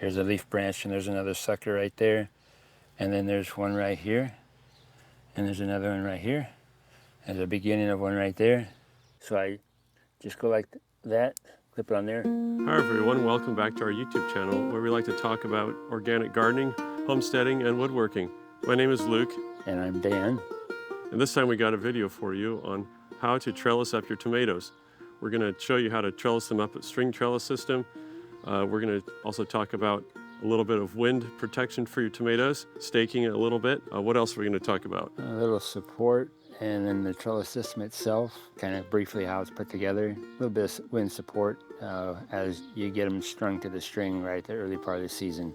Here's a leaf branch, and there's another sucker right there. And then there's one right here. And there's another one right here. There's a beginning of one right there. So I just go like that, clip it on there. Hi everyone, welcome back to our YouTube channel where we like to talk about organic gardening, homesteading, and woodworking. My name is Luke. And I'm Dan. And this time we got a video for you on how to trellis up your tomatoes. We're going to show you how to trellis them up with string trellis system. We're going to also talk about a little bit of wind protection for your tomatoes, staking it a little bit. What else are we going to talk about? A little support, and then the trellis system itself, kind of briefly how it's put together. A little bit of wind support as you get them strung to the string right at the early part of the season.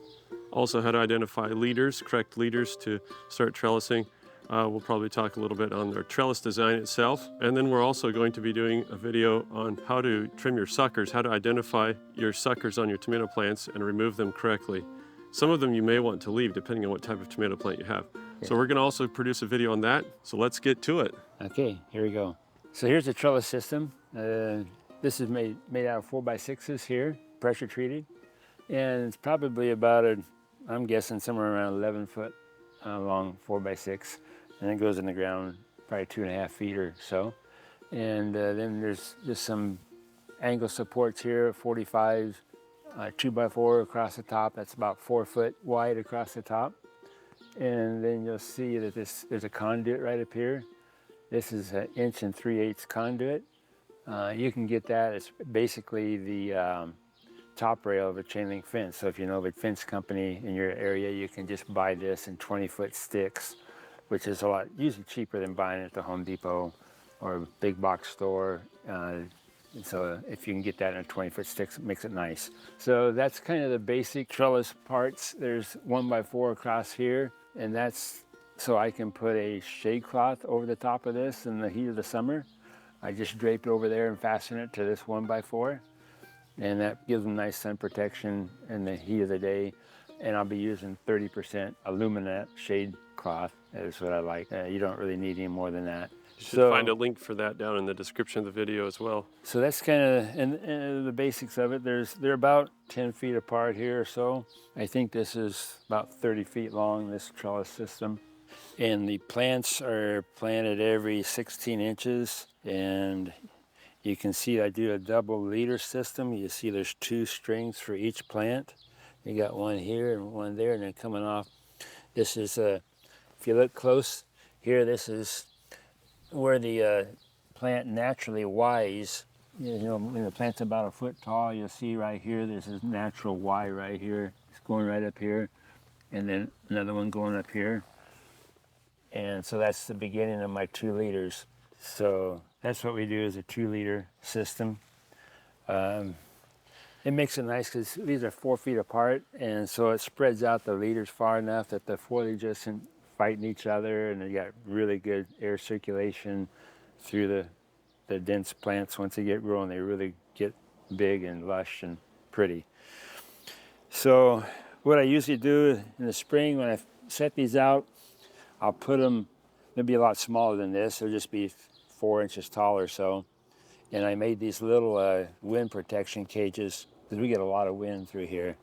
Also how to identify leaders, correct leaders to start trellising. We'll probably talk a little bit on our trellis design itself. And then we're also going to be doing a video on how to trim your suckers, how to identify your suckers on your tomato plants and remove them correctly. Some of them you may want to leave depending on what type of tomato plant you have. Okay. So we're going to also produce a video on that. So let's get to it. Okay, here we go. So here's the trellis system. This is made out of 4x6s here, pressure treated. And it's probably about I'm guessing somewhere around 11 foot long 4x6. And it goes in the ground probably 2.5 feet or so. And then there's just some angle supports here, 45 2x4 across the top. That's about 4 foot wide across the top. And then you'll see that there's a conduit right up here. This is an 1 3/8" conduit. You can get that. It's basically the top rail of a chain link fence. So if you know of a fence company in your area, you can just buy this in 20-foot sticks, which is usually cheaper than buying it at the Home Depot or a big box store. So if you can get that in a 20-foot sticks, it makes it nice. So that's kind of the basic trellis parts. There's 1x4 across here, and that's so I can put a shade cloth over the top of this in the heat of the summer. I just drape it over there and fasten it to this 1x4. And that gives them nice sun protection in the heat of the day. And I'll be using 30% aluminum shade cloth. That's what I like. You don't really need any more than that. You should find a link for that down in the description of the video as well. So that's kind of the basics of it. They're about 10 feet apart here or so. I think this is about 30 feet long, this trellis system. And the plants are planted every 16 inches. And you can see I do a double leader system. You see there's 2 strings for each plant. You got one here and one there, and then coming off. This is, if you look close here, this is where the plant naturally Ys. You know, when the plant's about 1 foot tall, you'll see right here, there's this natural Y right here. It's going right up here, and then another one going up here. And so that's the beginning of my 2 leaders. So that's what we do is a 2-liter system. It makes it nice because these are 4 feet apart, and so it spreads out the leaders far enough that the foliage isn't fighting each other, and you got really good air circulation through the dense plants. Once they get growing, they really get big and lush and pretty. So what I usually do in the spring when I set these out, I'll put them, they'll be a lot smaller than this. They'll just be 4 inches tall or so. And I made these little wind protection cages because we get a lot of wind through here.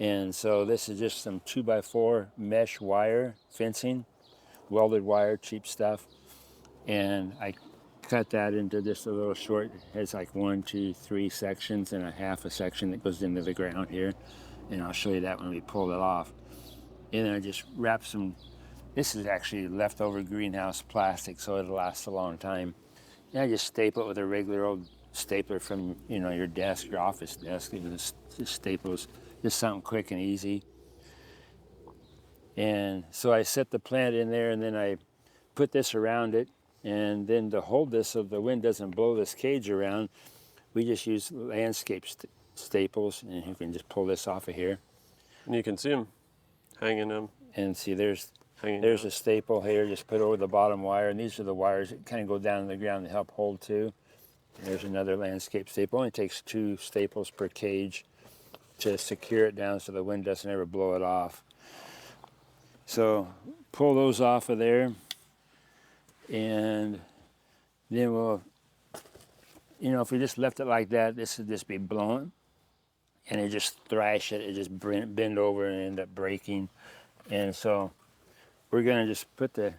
And so this is just some 2x4 mesh wire fencing, welded wire, cheap stuff. And I cut that into just a little short, it has like 1, 2, 3 sections and a half a section that goes into the ground here. And I'll show you that when we pull it off. And then I just wrap some, this is actually leftover greenhouse plastic, so it'll last a long time. And I just staple it with a regular old stapler from, you know, your desk, your office desk. Just staples, just something quick and easy. And so I set the plant in there, and then I put this around it. And then to hold this so the wind doesn't blow this cage around, we just use landscape staples, and you can just pull this off of here. And you can see them hanging them. And see, there's a staple here, just put over the bottom wire, and these are the wires that kind of go down to the ground to help hold too. There's another landscape staple. It only takes 2 staples per cage to secure it down so the wind doesn't ever blow it off. So pull those off of there, and then we'll, you know, if we just left it like that, this would just be blowing. and it just thrash it. It just bend over and end up breaking. And so we're gonna just put the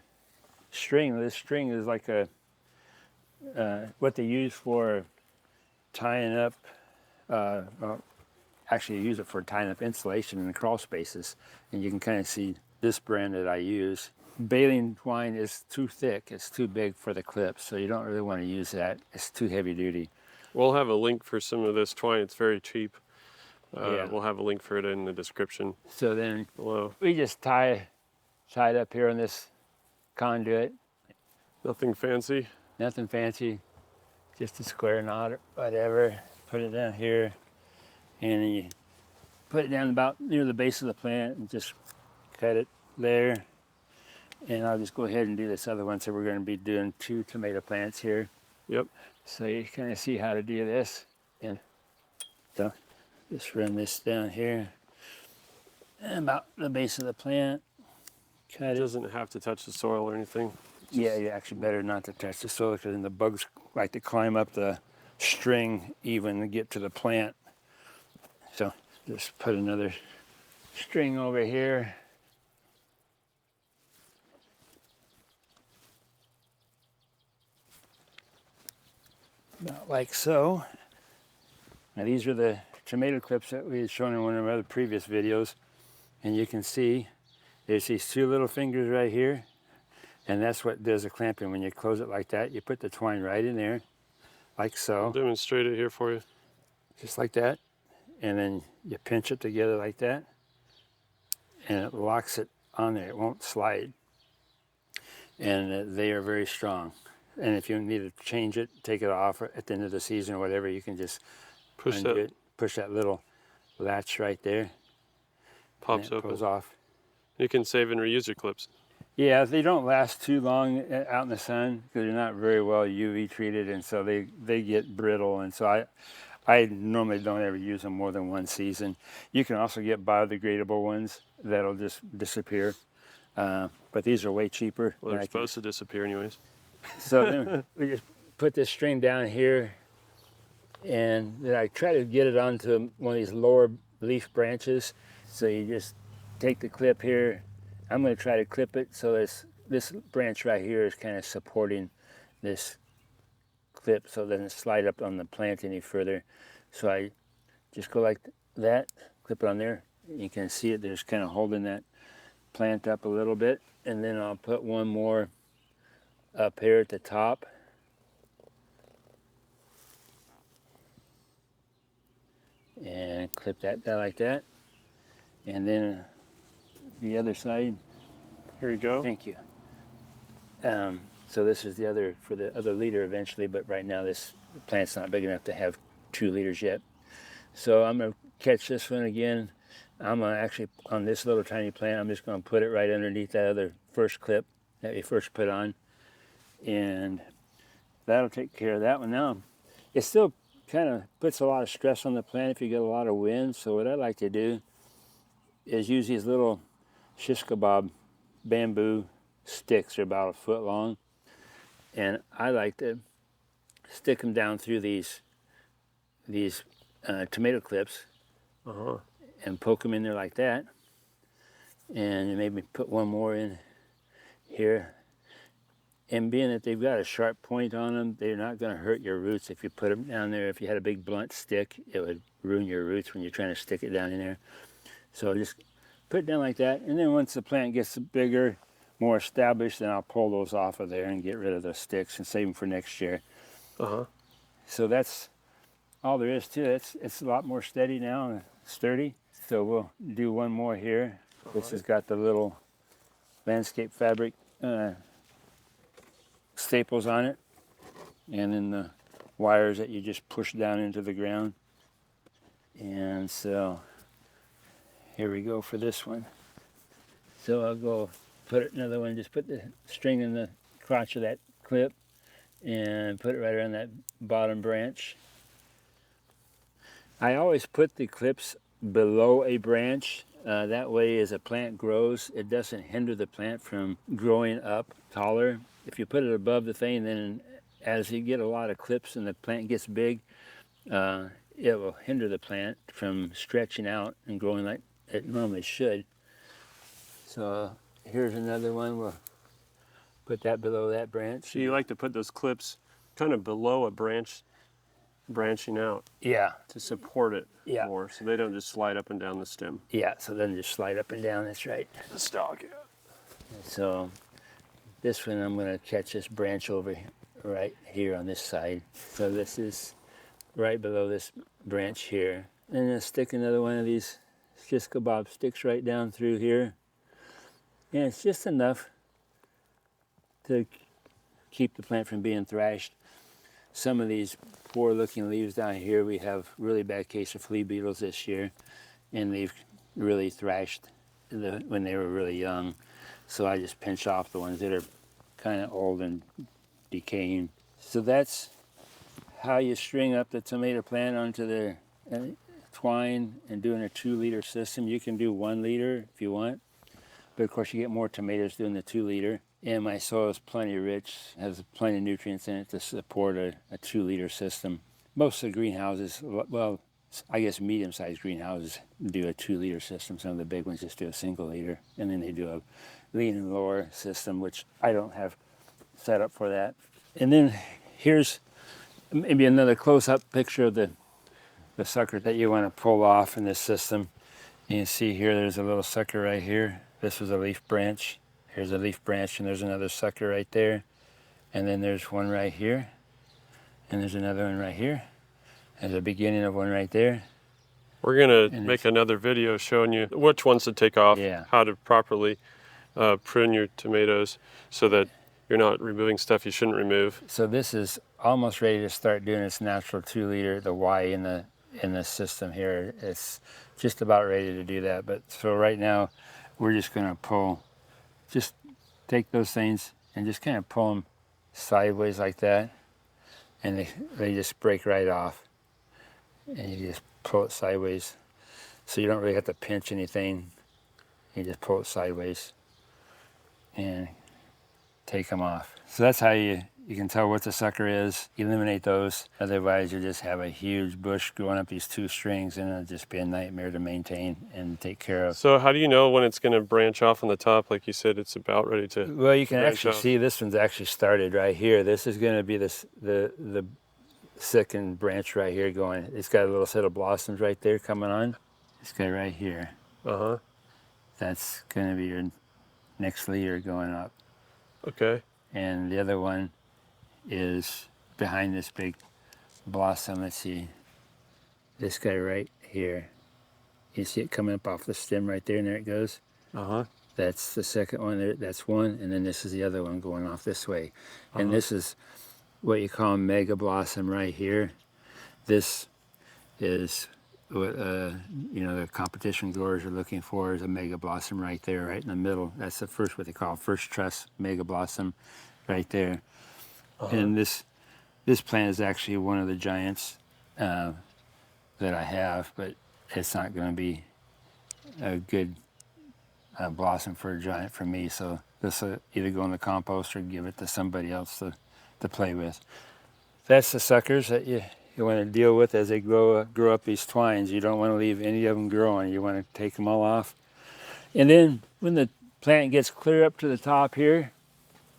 string. This string is like a what they use for tying up. Well, actually, use it for tying up insulation in the crawl spaces, and you can kind of see this brand that I use. Baling twine is too thick. It's too big for the clips, so you don't really want to use that. It's too heavy duty. We'll have a link for some of this twine. It's very cheap. Yeah. We'll have a link for it in the description So then below. we just tie it up here on this conduit. Nothing fancy. Nothing fancy, just a square knot or whatever. Put it down here, and then you put it down about near the base of the plant and just cut it there. And I'll just go ahead and do this other one. So we're going to be doing 2 tomato plants here. Yep. So you kind of see how to do this. And so just run this down here and about the base of the plant. Cut It it. doesn't have to touch the soil or anything. Yeah, you actually better not to touch the soil because then the bugs like to climb up the string even to get to the plant. So just put another string over here. About like so. Now these are the tomato clips that we had shown in one of our other previous videos. And you can see there's these 2 little fingers right here. And that's what does the clamping. When you close it like that, you put the twine right in there, like so. I'll demonstrate it here for you. Just like that. And then you pinch it together like that. And it locks it on there. It won't slide. And they are very strong. And if you need to change it, take it off at the end of the season or whatever, you can just Push undo that. it. Push that little latch right there. Pops and it open. goes off. You can save and reuse your clips. Yeah, they don't last too long out in the sun because they're not very well UV treated, and so they get brittle. And so I normally don't ever use them more than 1 season. You can also get biodegradable ones that'll just disappear, but these are way cheaper. Well, they're supposed to disappear anyways. So then we just put this string down here, and then I try to get it onto one of these lower leaf branches. So you just take the clip here. I'm going to try to clip it so this branch right here is kind of supporting this clip so it doesn't slide up on the plant any further. So I just go like that, clip it on there. You can see it there's kind of holding that plant up a little bit. And then I'll put one more up here at the top. And clip that down like that. And then the other side. Here you go. Thank you. So this is the other, for the other leader eventually, but right now this plant's not big enough to have 2 leaders yet. So I'm going to catch this one again. I'm going to actually, on this little tiny plant, I'm just going to put it right underneath that other first clip that we first put on. And that'll take care of that one. Now, it still kind of puts a lot of stress on the plant if you get a lot of wind. So what I like to do is use these little shish kebab bamboo sticks. They're about 1 foot long, and I like to stick them down through these tomato clips and poke them in there like that, and maybe put one more in here. And being that they've got a sharp point on them, they're not going to hurt your roots if you put them down there. If you had a big blunt stick, it would ruin your roots when you're trying to stick it down in there. So just put it down like that, and then once the plant gets bigger, more established, then I'll pull those off of there and get rid of the sticks and save them for next year. So that's all there is to it. It's a lot more steady now and sturdy. So we'll do one more here. This has got the little landscape fabric staples on it, and then the wires that you just push down into the ground. And so here we go for this one. So I'll go put another one, just put the string in the crotch of that clip and put it right around that bottom branch. I always put the clips below a branch. That way as a plant grows, it doesn't hinder the plant from growing up taller. If you put it above the thing, then as you get a lot of clips and the plant gets big, it will hinder the plant from stretching out and growing like it normally should. So here's another one. We'll put that below that branch. So you like to put those clips kind of below a branch, branching out Yeah, to support it Yeah. more, so they don't just slide up and down the stem. yeah. So then just slide up and down. That's right. The stalk, yeah. So this one, I'm going to catch this branch over right here on this side. So this is right below this branch here. And then stick another one of these just kebab sticks right down through here. And it's just enough to keep the plant from being thrashed. Some of these poor looking leaves down here, we have really bad case of flea beetles this year, and they've really thrashed when they were really young. So I just pinch off the ones that are kind of old and decaying. So that's how you string up the tomato plant onto the twine and doing a 2-liter system. You can do 1 liter if you want, but of course you get more tomatoes doing the 2-liter. And my soil is plenty rich, has plenty of nutrients in it to support a 2-liter system. Most of the greenhouses, well, I guess medium-sized greenhouses do a 2-liter system. Some of the big ones just do a 1-liter, and then they do a lean and lower system, which I don't have set up for that. And then here's maybe another close-up picture of the sucker that you want to pull off in this system. You can see here there's a little sucker right here. This was a leaf branch. Here's a leaf branch, and there's another sucker right there. And then there's one right here. And there's another one right here. There's a beginning of one right there. We're going to make another video showing you which ones to take off, how to properly prune your tomatoes so that you're not removing stuff you shouldn't remove. So this is almost ready to start doing its natural 2-liter, the Y in the system here. It's just about ready to do that. But so right now, we're just going to just take those things and just kind of pull them sideways like that, and they just break right off. And you just pull it sideways, so you don't really have to pinch anything. You just pull it sideways and take them off. So that's how you can tell what the sucker is. Eliminate those, otherwise you just have a huge bush going up these 2 strings, and it'll just be a nightmare to maintain and take care of. So how do you know when it's going to branch off on the top? Like you said, it's about ready to. Well, you can branch actually off. see this one's actually started right here. This is going to be the second branch right here going. It's got a little set of blossoms right there coming on. This guy right here. Uh-huh. That's going to be your next leader going up. Okay. And the other one is behind this big blossom. Let's see. This guy right here. You see it coming up off the stem right there, and there it goes. Uh-huh. That's the second one there. That's one, and then this is the other one going off this way. And this is what you call mega blossom right here. This is what the competition growers are looking for, is a mega blossom right there, right in the middle. That's the first, what they call first truss mega blossom, right there. And this plant is actually one of the giants that I have, but it's not going to be a good blossom for a giant for me. So this will either go in the compost or give it to somebody else to play with. That's the suckers that you want to deal with as they grow up these twines. You don't want to leave any of them growing. You want to take them all off. And then when the plant gets clear up to the top here,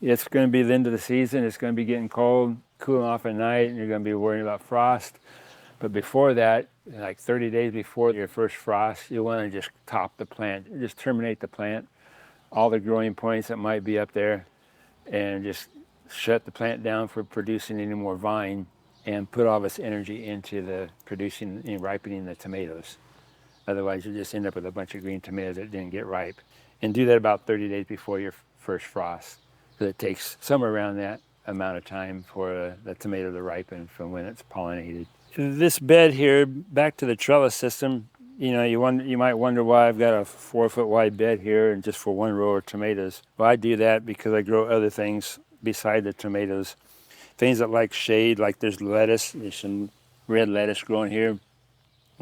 it's going to be the end of the season. It's going to be getting cold, cooling off at night, and you're going to be worrying about frost. But before that, like 30 days before your first frost, you want to just top the plant, just terminate the plant, all the growing points that might be up there, and just shut the plant down for producing any more vine, and put all this energy into the producing and ripening the tomatoes. Otherwise, you'll just end up with a bunch of green tomatoes that didn't get ripe. And do that about 30 days before your first frost. So it takes somewhere around that amount of time for the tomato to ripen from when it's pollinated. This bed here, back to the trellis system, you might wonder why I've got a 4-foot wide bed here and just for 1 row of tomatoes. Well, I do that because I grow other things beside the tomatoes. Things that like shade, like there's lettuce. There's some red lettuce growing here.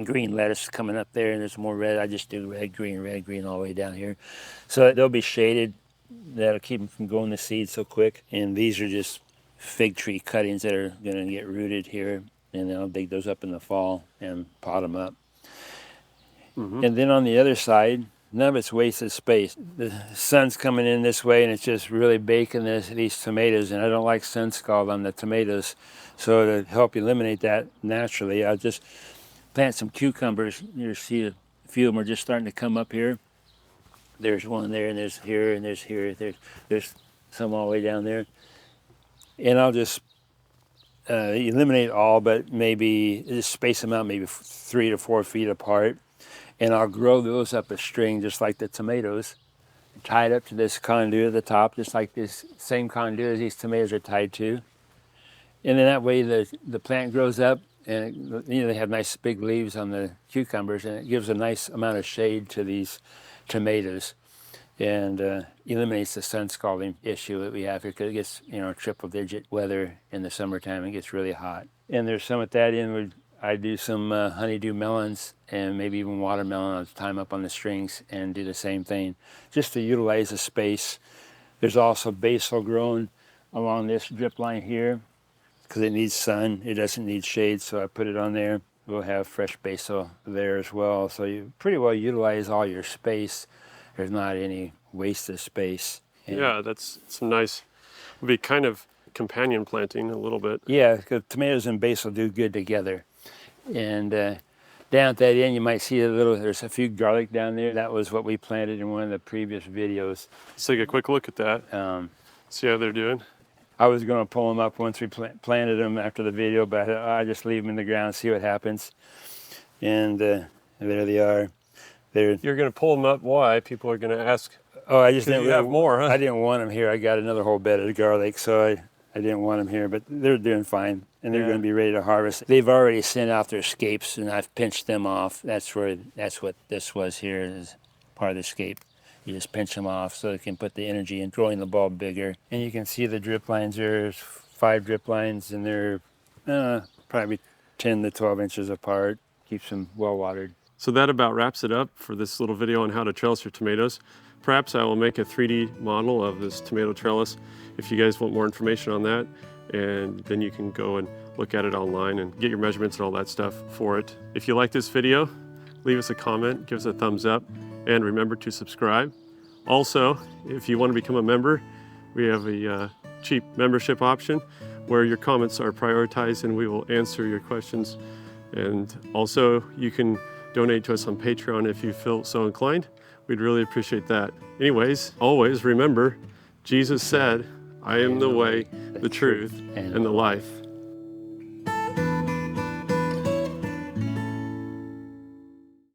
Green lettuce coming up there, and there's more red. I just do red, green all the way down here. So they'll be shaded. That'll keep them from growing the seed so quick. And these are just fig tree cuttings that are going to get rooted here. and then I'll dig those up in the fall and pot them up. Mm-hmm. And then on the other side, none of it's wasted space. The sun's coming in this way, and it's just really baking these tomatoes, and I don't like sun scald on the tomatoes. So to help eliminate that naturally, I'll just plant some cucumbers. You see a few of them are just starting to come up here. There's one there, and there's here, and there's here. There's some all the way down there. And I'll just eliminate all, but maybe just space them out maybe 3 to 4 feet apart. And I'll grow those up a string just like the tomatoes, tied up to this conduit at the top, just like this same conduit as these tomatoes are tied to. And then that way the plant grows up, and they have nice big leaves on the cucumbers, and it gives a nice amount of shade to these tomatoes, and eliminates the sun scalding issue that we have here, because it gets triple-digit weather in the summertime. It gets really hot. And there's some at that end. I do some honeydew melons and maybe even watermelon. I'll tie them up on the strings and do the same thing, just to utilize the space. There's also basil growing along this drip line here because it needs sun. It doesn't need shade, so I put it on there. We'll have fresh basil there as well. So you pretty well utilize all your space. There's not any waste of space. Yeah, that's some nice, would be kind of companion planting a little bit. Yeah, because tomatoes and basil do good together. And down at that end, you might see there's a few garlic down there. That was what we planted in one of the previous videos. Let's take a quick look at that. See how they're doing. I was going to pull them up once we planted them after the video, but I just leave them in the ground, see what happens. And there they are. You're going to pull them up. Why? People are going to ask. Oh, I just didn't have more, huh? I didn't want them here. I got another whole bed of garlic, so I didn't want them here, but they're doing fine, and they're going to be ready to harvest. They've already sent out their scapes, and I've pinched them off. That's what this was here, is part of the scape. You just pinch them off so they can put the energy in growing the bulb bigger. And you can see the drip lines. There's 5 drip lines, and they're probably 10 to 12 inches apart. Keeps them well watered. So that about wraps it up for this little video on how to trellis your tomatoes. Perhaps I will make a 3D model of this tomato trellis if you guys want more information on that, and then you can go and look at it online and get your measurements and all that stuff for it. If you like this video, leave us a comment, give us a thumbs up, and remember to subscribe. Also, if you want to become a member, we have a cheap membership option where your comments are prioritized and we will answer your questions. And also, you can donate to us on Patreon if you feel so inclined. We'd really appreciate that. Anyways, always remember, Jesus said, I am the way, the truth, and the life.